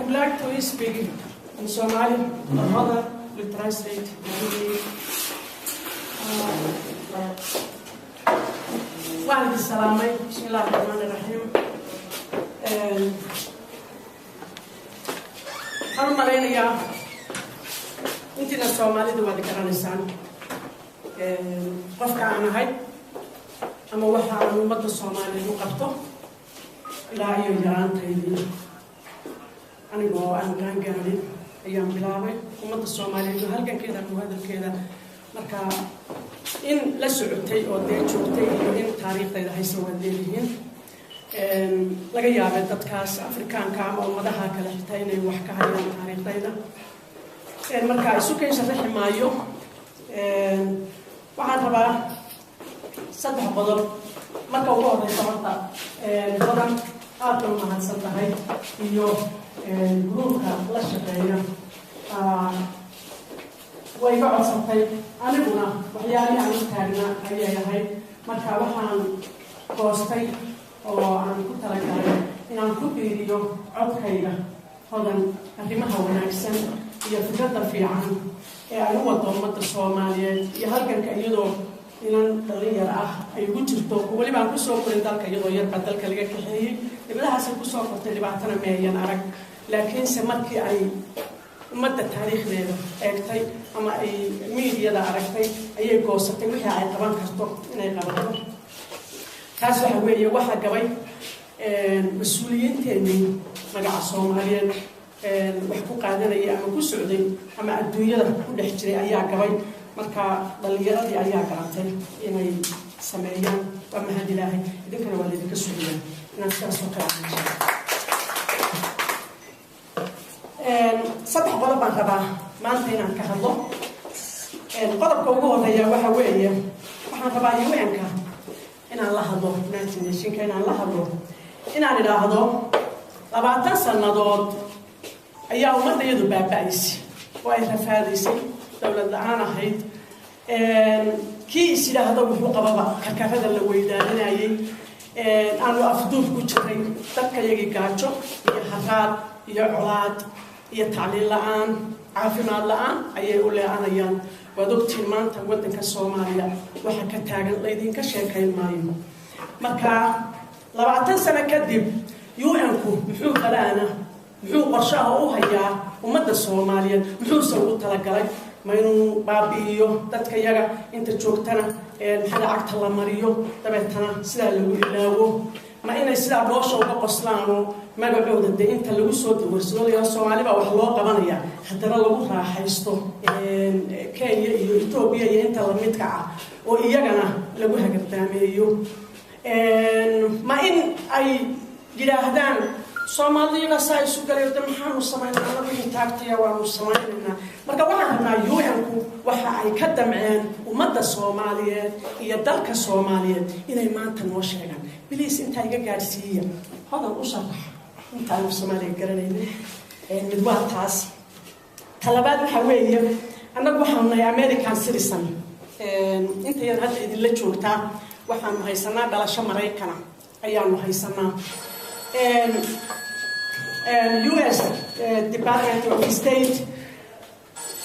would like to speak in Somali. My mother will translate. وعليكم السلام. بسم الله الرحمن الرحيم. أنا مرينا أنتنا الصومالي دوالي كرانسان. قف كأنا هاي. أما وحنا عن مدة الصومالي مقطع. لا يجران تيجي. أنا جوا أنا كان جاني أيام بلاوي ومدة الصومالي هل كان كذا وهذا كذا مركا إن لسعتي أو ديشوتي إن تاريخ ده هيسوي دينهن laga yaabay dadkaas Afrikaanka ama ummadaha kale xitaa inay wax ka hayaan taariikhdayda marka isu keen sharaxi maayo waxaan rabaa saddex qodob marka ugu horeysa horta badan aad u mahadsan tahay iyo gruupka la shaqeeya way ka codsatay aniguna waxyaalaha aan taagnaa ayay ahayd marka waxaan goostay oo aan ku talagalay inaan ku biiriyo codkayga hodan arrimaha wanaagsan iyo fikradda fiican ee ay u wado ummadda Soomaaliyeed iyo halganka iyadoo inan dhalinyar ah ay ugu jirto waliba aan ku soo korin dalka iyadoo yarba dalka laga kaxeeyay dibadahaas ku soo qortay dhibaatana meeyan arag laakiin se markii ay ummadda taariikhdeeda eegtay ama ay miidiyada aragtay ayay goosatay wixii ay qaban karto inay qabato taas waxa weeye waxa gabay mas'uuliyiinteennii magaca Soomaaliyeed wax ku qaadanaya ama ku socday ama adduunyada ku dhex jiray ayaa gabay marka dhalinyaradii ayaa garatay inay sameeyaan waa mahad Ilaahay idinkana waa idinka sugayaan inaan sidaas oo kale saddex qodob baan rabaa maanta inaan ka hadlo qodobka ugu horeeya waxa weeye waxaan rabaa UN-ka inaan la hadlo United Nations inaan la hadlo inaan idhaahdo 20 sanadood ayaa ummadayadu baaba'aysay oo ay rafaadaysay dawlad la'aan ahayd kii is yiraahdo wuxuu qababa karkarada la weydaarinayay aanu afduub ku jiray dadka yagi gaajo iyo haraad iyo colaad iyo tacliin la'aan caafimaad la'aan ayay u leeanayaan wadogtiin maanta wadanka Soomaaliya waxa ka taagan laydinka sheekayn maayo marka 20 sano kadib UN-ku muxuu qalaana muxuu qorshaha u hayaa ummadda Soomaaliyeed muxuu soo u talagalay ma inuu baabi'iyo dadka yaga inta joogtana maxaa agta la mariyo dabeetana sida lagu ilaawo ma inay sida doosho uga qoslaano magacooda inta lagu soo dawarsado Soomaaliba wax loo qabanaya hadana lagu raaxaysto Kenya iyo Ethiopia iyo inta la midka ah oo iyagana lagu hagardaameeyo ma in ay jiraahdaan Soomaaliga saa isu galay maxaanu sameeynaa wixii taagtay waanu sameeynaa marka waxaan rabnaa UN-ku waxa ay ka damceen ummadda Soomaaliyeed iyo dalka Soomaaliyeed inay maanta noo sheegaan please inta iga gaarsiiya hodan u sharax inta aan Soomaaliga garanaynin mid waa taas talabaad waxa weeye annagu waxaan nahay American citizen inta yar hadda idin la joogtaa waxaan haysanaa dhalasho Mareykan ayaanu haysanaa US Department of State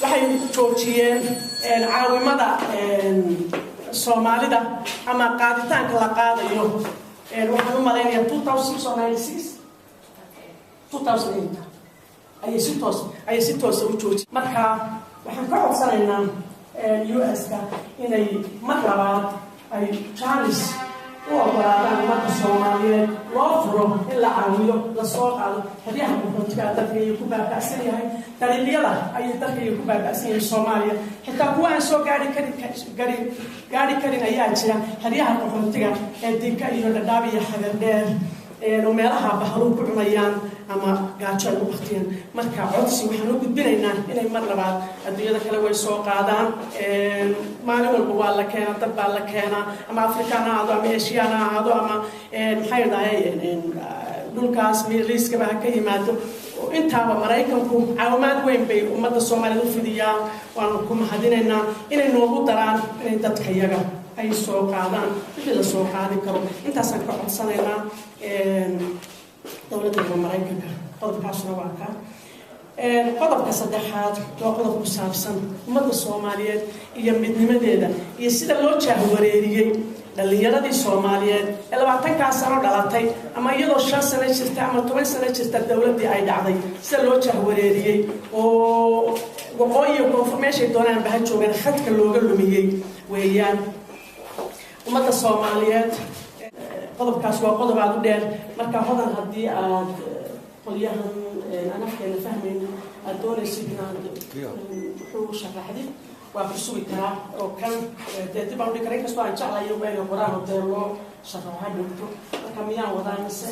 waxay joojiyeen caawimada Soomaalida ama qaaditaanka la qaadayo waxaan u maleynayaa 2008 ayay si toos u joojiyeen marka waxaan ka codsanaynaa US-ka inay mar labaad ay Charles وأولادنا ummadda Soomaaliyeed loo furo in la caawiyo la soo qaado hadiyaha muxuutiga dadka ay ku baaba'san yahay dariiqyada ay dadka ay ku baaba'san yahay Soomaaliya xitaa kuwa aan soo gaari karin ayaa jira hadiyaha muxuutiga ee dinka iyo dhadhaab iyo xagardheer oo meelaha bahalo ku cunayaan ama gaajo ay u waqtiyeen marka codsi waxaan u gudbinaynaa inay mar labaad adduunyada kale way soo qaadaan maalin walba waa la keenaa dad baa la keenaa ama Afrikaan ha ahaado ama Asian ha ahaado ama maxay dhahay dhulkaas Middle-East ka ka yimaado intaaba Mareykanku caawimaad weyn bay ummadda Soomaaliyeed u fidiyaan waan ku mahadinaynaa inay noogu daraan inay dadka iyaga ay soo qaadaan wixii la soo qaadi karo intaasaan ka codsanaynaa dawladda Mareykanka qodobkaasna waa ka qodobka saddexaad waa qodob ku saabsan ummadda Soomaaliyeed iyo midnimadeeda iyo sida loo jahwareeriyay dhalinyaradii Soomaaliyeed ee 20 sano dhalatay ama iyadoo 5 sano jirta ama 10 sano jirta dawladii ay dhacday sida loo jahwareeriyay oo waqooyi confirmation doonaan baha joogan khadka looga lumiyay weeyaan ummadda Soomaaliyeed qodobkaas waa qodob aad u dheer marka hodan haddii aad qolyahan أنا أحكي فهمي الدولة سيدنا وحوش شرحدي وبرسوي ترى وكان تبع عندك رأي كسبان إن شاء الله يومين وقرآن وتروح شرحها بنتو كم يوم وضع مسح.